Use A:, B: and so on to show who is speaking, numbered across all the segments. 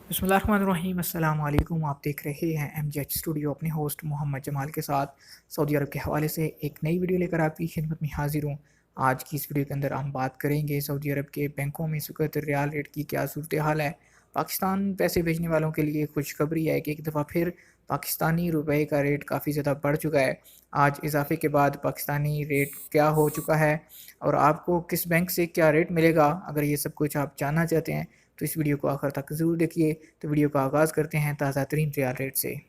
A: बिस्मिल्लाहिर्रहमानिर्रहीम अस्सलाम वालेकुम। आप देख रहे हैं MJ स्टूडियो, अपने होस्ट मोहम्मद जमाल के साथ सऊदी अरब के हवाले से एक नई वीडियो लेकर आपकी खिदमत में हाजिर हूँ। आज की इस वीडियो के अंदर हम बात करेंगे सऊदी अरब के बैंकों में इस वक्त रियाल रेट की क्या सूरत हाल है। पाकिस्तान पैसे भेजने वालों के लिए खुशखबरी है कि एक दफ़ा फिर पाकिस्तानी रुपए का रेट काफ़ी ज़्यादा बढ़ चुका है। आज इजाफे के बाद पाकिस्तानी रेट क्या हो चुका है और आपको किस बैंक से क्या रेट मिलेगा, अगर ये सब कुछ आप जानना चाहते हैं तो इस वीडियो को आखिर तक ज़रूर देखिए। तो वीडियो का आगाज़ करते हैं ताज़ा तरीन रियाल रेट से।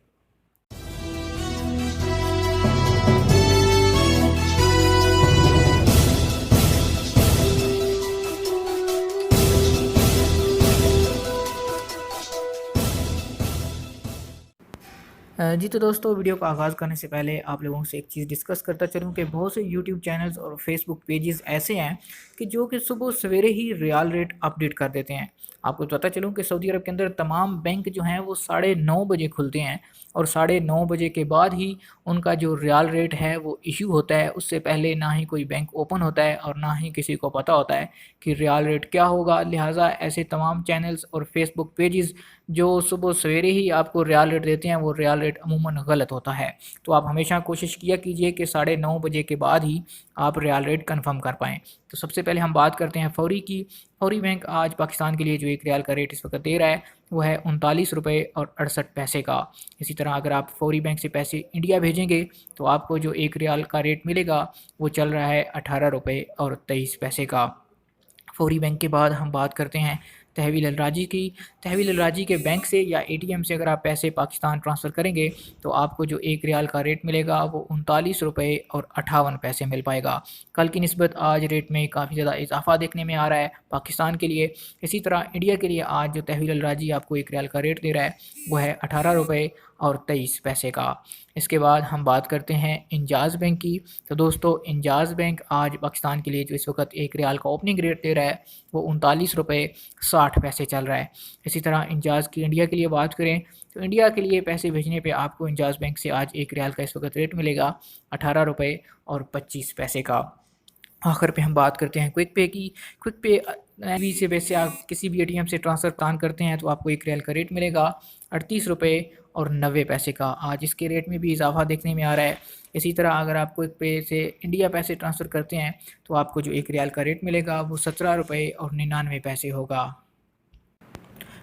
A: जी तो दोस्तों, वीडियो का आगाज़ करने से पहले आप लोगों से एक चीज़ डिस्कस करता चलूँ कि बहुत से यूट्यूब चैनल्स और फेसबुक पेजेस ऐसे हैं कि जो कि सुबह सवेरे ही रियाल रेट अपडेट कर देते हैं। आपको पता चलूँ कि सऊदी अरब के अंदर तमाम बैंक जो हैं वो 9:30 बजे खुलते हैं और 9:30 बजे के बाद ही उनका जो रियाल रेट है वो इशू होता है। उससे पहले ना ही कोई बैंक ओपन होता है और ना ही किसी को पता होता है कि रियाल रेट क्या होगा। लिहाजा ऐसे तमाम चैनल्स और फेसबुक पेजेस जो सुबह सवेरे ही आपको रियाल रेट देते हैं वो रियाल रेट अमूमन गलत होता है। तो आप हमेशा कोशिश किया कीजिए कि 9:30 बजे के बाद ही आप रियाल रेट कंफर्म कर पाएँ। तो सबसे पहले हम बात करते हैं फ़ौरी की। फ़ौरी बैंक आज पाकिस्तान के लिए जो एक रियाल का रेट इस वक्त दे रहा है वो है 39 रुपये और 68 पैसे का। इसी तरह अगर आप फ़ौरी बैंक से पैसे इंडिया भेजेंगे तो आपको जो एक रियाल का रेट मिलेगा वो चल रहा है 18 रुपये और 23 पैसे का। फ़ौरी बैंक के बाद हम बात करते हैं तहवील अल-राजी की। तहवील अल-राजी के बैंक से या एटीएम से अगर आप पैसे पाकिस्तान ट्रांसफ़र करेंगे तो आपको जो एक रियाल का रेट मिलेगा वो 39 रुपये और 58 पैसे मिल पाएगा। कल की निस्बत आज रेट में काफ़ी ज़्यादा इजाफ़ा देखने में आ रहा है पाकिस्तान के लिए। इसी तरह इंडिया के लिए आज जो तहवील अल-राजी आपको एक रियाल का रेट दे रहा है वो है 18 रुपये और 23 पैसे का। इसके बाद हम बात करते हैं इंजाज़ बैंक की। तो दोस्तों, इंजाज़ बैंक आज पाकिस्तान के लिए जो इस वक्त एक रियाल का ओपनिंग रेट दे रहा है वो 39 रुपये 60 पैसे चल रहा है। इसी तरह इंजाज़ की इंडिया के लिए बात करें तो इंडिया के लिए पैसे भेजने पे आपको इंजाज़ बैंक से आज एक रियाल का इस वक्त रेट मिलेगा 18 रुपये और 25 पैसे का। आखिर पे हम बात करते हैं क्विक पे की। क्विक पे अभी से वैसे आप किसी भी एटीएम से ट्रांसफ़र प्लान करते हैं तो आपको एक रियाल का रेट मिलेगा 38 रुपये और 90 पैसे का। आज इसके रेट में भी इजाफा देखने में आ रहा है। इसी तरह अगर आप क्विक पे से इंडिया पैसे ट्रांसफ़र करते हैं तो आपको जो एक रियाल का रेट मिलेगा वो 17 रुपये और 99 पैसे होगा।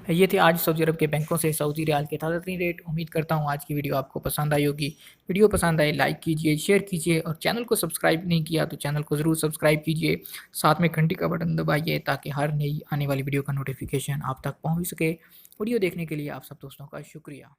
A: ये थे आज सऊदी अरब के बैंकों से सऊदी रियाल के ताज़ा तरीन रेट। उम्मीद करता हूँ आज की वीडियो आपको पसंद आई होगी। वीडियो पसंद आए लाइक कीजिए, शेयर कीजिए और चैनल को सब्सक्राइब नहीं किया तो चैनल को ज़रूर सब्सक्राइब कीजिए। साथ में घंटी का बटन दबाइए ताकि हर नई आने वाली वीडियो का नोटिफिकेशन आप तक पहुँच सके। वीडियो देखने के लिए आप सब दोस्तों का शुक्रिया।